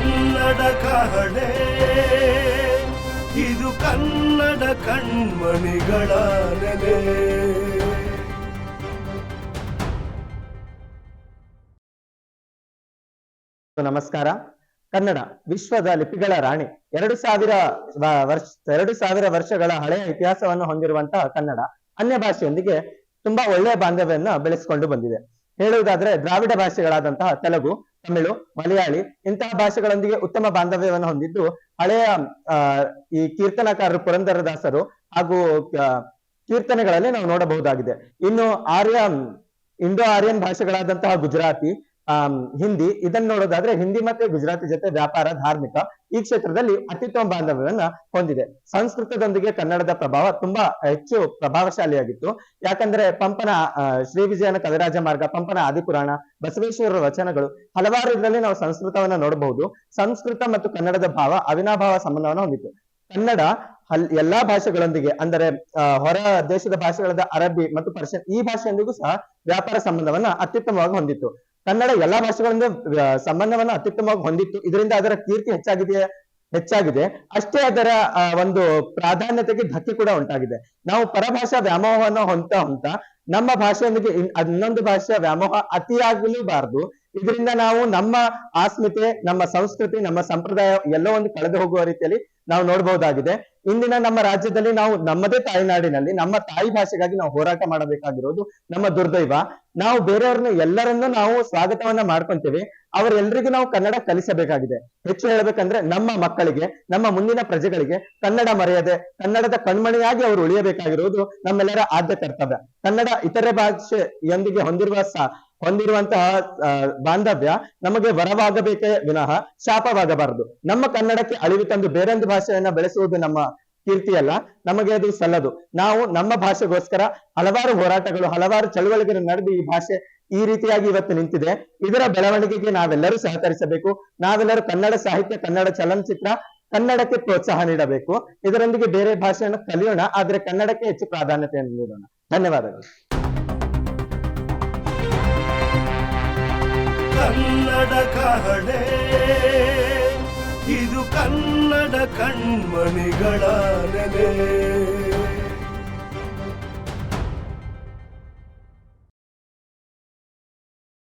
ಕನ್ನಡ ಕಹಳೆ ಇದು ಕನ್ನಡ ಕಣ್ಮಣಿಗಳ ನೆಲೆ. ನಮಸ್ಕಾರ. ಕನ್ನಡ ವಿಶ್ವದ ಲಿಪಿಗಳ ರಾಣಿ. 2000 ವರ್ಷಗಳ ಹಳೆಯ ಇತಿಹಾಸವನ್ನು ಹೊಂದಿರುವಂತಹ ಕನ್ನಡ ಅನ್ಯ ಭಾಷೆಯೊಂದಿಗೆ ತುಂಬಾ ಒಳ್ಳೆಯ ಬಾಂಧವ್ಯವನ್ನ ಬೆಳೆಸಿಕೊಂಡು ಬಂದಿದೆ. ಹೇಳುವುದಾದ್ರೆ ದ್ರಾವಿಡ ಭಾಷೆಗಳಾದಂತಹ ತೆಲುಗು, ತಮಿಳು, ಮಲಯಾಳಿ ಇಂತಹ ಭಾಷೆಗಳೊಂದಿಗೆ ಉತ್ತಮ ಬಾಂಧವ್ಯವನ್ನು ಹೊಂದಿದ್ದು ಹಳೆಯ ಈ ಕೀರ್ತನಕಾರರು ಪುರಂದರದಾಸರು ಹಾಗೂ ಕೀರ್ತನೆಗಳಲ್ಲಿ ನಾವು ನೋಡಬಹುದಾಗಿದೆ. ಇನ್ನು ಇಂಡೋ ಆರ್ಯನ್ ಭಾಷೆಗಳಾದಂತಹ ಗುಜರಾತಿ, ಹಿಂದಿ ಇದನ್ನು ನೋಡೋದಾದ್ರೆ ಹಿಂದಿ ಮತ್ತೆ ಗುಜರಾತಿ ಜೊತೆ ವ್ಯಾಪಾರ, ಧಾರ್ಮಿಕ ಈ ಕ್ಷೇತ್ರದಲ್ಲಿ ಅತ್ಯುತ್ತಮ ಬಾಂಧವ್ಯವನ್ನ ಹೊಂದಿದೆ. ಸಂಸ್ಕೃತದೊಂದಿಗೆ ಕನ್ನಡದ ಪ್ರಭಾವ ತುಂಬಾ ಹೆಚ್ಚು ಪ್ರಭಾವಶಾಲಿಯಾಗಿತ್ತು. ಯಾಕಂದ್ರೆ ಪಂಪನ ಶ್ರೀ ವಿಜಯನ ಕವಿರಾಜ ಮಾರ್ಗ, ಪಂಪನ ಆದಿಪುರಾಣ, ಬಸವೇಶ್ವರರ ವಚನಗಳು ಹಲವಾರು ಇದರಲ್ಲಿ ನಾವು ಸಂಸ್ಕೃತವನ್ನ ನೋಡಬಹುದು. ಸಂಸ್ಕೃತ ಮತ್ತು ಕನ್ನಡದ ಭಾವ ಅವಿನಾಭಾವ ಸಂಬಂಧವನ್ನು ಹೊಂದಿತ್ತು. ಕನ್ನಡ ಎಲ್ಲಾ ಭಾಷೆಗಳೊಂದಿಗೆ ಅಂದರೆ ಹೊರ ದೇಶದ ಭಾಷೆಗಳಾದ ಅರಬ್ಬಿ ಮತ್ತು ಪರ್ಷಿಯನ್ ಈ ಭಾಷೆಯೊಂದಿಗೂ ಸಹ ವ್ಯಾಪಾರ ಸಂಬಂಧವನ್ನ ಅತ್ಯುತ್ತಮವಾಗಿ ಹೊಂದಿತ್ತು. ಕನ್ನಡ ಎಲ್ಲಾ ಭಾಷೆಗಳಿಂದ ಸಂಬಂಧವನ್ನ ಅತ್ಯುತ್ತಮವಾಗಿ ಹೊಂದಿತ್ತು. ಇದರಿಂದ ಅದರ ಕೀರ್ತಿ ಹೆಚ್ಚಾಗಿದೆ. ಅಷ್ಟೇ ಅದರ ಒಂದು ಪ್ರಾಧಾನ್ಯತೆಗೆ ಧಕ್ಕೆ ಕೂಡ ಉಂಟಾಗಿದೆ. ನಾವು ಪರಭಾಷಾ ವ್ಯಾಮೋಹವನ್ನು ಹೊಂತ ನಮ್ಮ ಭಾಷೆಯೊಂದಿಗೆ ಇನ್ನೊಂದು ಭಾಷೆಯ ವ್ಯಾಮೋಹ ಅತಿಯಾಗಲೂಬಾರದು. ಇದರಿಂದ ನಾವು ನಮ್ಮ ಅಸ್ಮಿತೆ, ನಮ್ಮ ಸಂಸ್ಕೃತಿ, ನಮ್ಮ ಸಂಪ್ರದಾಯ ಎಲ್ಲೋ ಒಂದು ಕಳೆದು ಹೋಗುವ ರೀತಿಯಲ್ಲಿ ನಾವು ನೋಡಬಹುದಾಗಿದೆ. ಇಂದಿನ ನಮ್ಮ ರಾಜ್ಯದಲ್ಲಿ ನಾವು ನಮ್ಮದೇ ತಾಯ್ನಾಡಿನಲ್ಲಿ ನಮ್ಮ ತಾಯಿ ಭಾಷೆಗಾಗಿ ನಾವು ಹೋರಾಟ ಮಾಡಬೇಕಾಗಿರೋದು ನಮ್ಮ ದುರ್ದೈವ. ನಾವು ಬೇರೆಯವ್ರನ್ನ ಎಲ್ಲರನ್ನೂ ನಾವು ಸ್ವಾಗತವನ್ನ ಮಾಡ್ಕೊಂತೇವೆ, ಅವರೆಲ್ಲರಿಗೂ ನಾವು ಕನ್ನಡ ಕಲಿಸಬೇಕಾಗಿದೆ. ಹೆಚ್ಚು ಹೇಳ್ಬೇಕಂದ್ರೆ ನಮ್ಮ ಮಕ್ಕಳಿಗೆ, ನಮ್ಮ ಮುಂದಿನ ಪ್ರಜೆಗಳಿಗೆ ಕನ್ನಡ ಮರೆಯದೆ ಕನ್ನಡದ ಕಣ್ಮಣಿಯಾಗಿ ಅವರು ಉಳಿಯಬೇಕಾಗಿರುವುದು ನಮ್ಮೆಲ್ಲರ ಆದ್ಯ ಕರ್ತವ್ಯ. ಕನ್ನಡ ಇತರೆ ಭಾಷೆಯೊಂದಿಗೆ ಹೊಂದಿರುವಂತಹ ಬಾಂಧವ್ಯ ನಮಗೆ ವರವಾಗಬೇಕೇ ವಿನಃ ಶಾಪವಾಗಬಾರದು. ನಮ್ಮ ಕನ್ನಡಕ್ಕೆ ಅಳಿವು ತಂದು ಬೇರೊಂದು ಭಾಷೆಯನ್ನ ಬೆಳೆಸುವುದು ನಮ್ಮ ಕೀರ್ತಿಯಲ್ಲ, ನಮಗೆ ಅದು ಸಲ್ಲದು. ನಾವು ನಮ್ಮ ಭಾಷೆಗೋಸ್ಕರ ಹಲವಾರು ಹೋರಾಟಗಳು, ಹಲವಾರು ಚಳುವಳಿಗಳು ನಡೆದು ಈ ಭಾಷೆ ಈ ರೀತಿಯಾಗಿ ಇವತ್ತು ನಿಂತಿದೆ. ಇದರ ಬೆಳವಣಿಗೆಗೆ ನಾವೆಲ್ಲರೂ ಸಹಕರಿಸಬೇಕು. ನಾವೆಲ್ಲರೂ ಕನ್ನಡ ಸಾಹಿತ್ಯ, ಕನ್ನಡ ಚಲನಚಿತ್ರ, ಕನ್ನಡಕ್ಕೆ ಪ್ರೋತ್ಸಾಹ ನೀಡಬೇಕು. ಇದರೊಂದಿಗೆ ಬೇರೆ ಭಾಷೆಯನ್ನು ಕಲಿಯೋಣ, ಆದ್ರೆ ಕನ್ನಡಕ್ಕೆ ಹೆಚ್ಚು ಪ್ರಾಧಾನ್ಯತೆಯನ್ನು ನೀಡೋಣ. ಧನ್ಯವಾದಗಳು. ಕನ್ನಡ ಕಹಳೆ ಇದು ಕನ್ನಡ ಕಣ್ಮಣಿಗಳ ನೆಲೆ.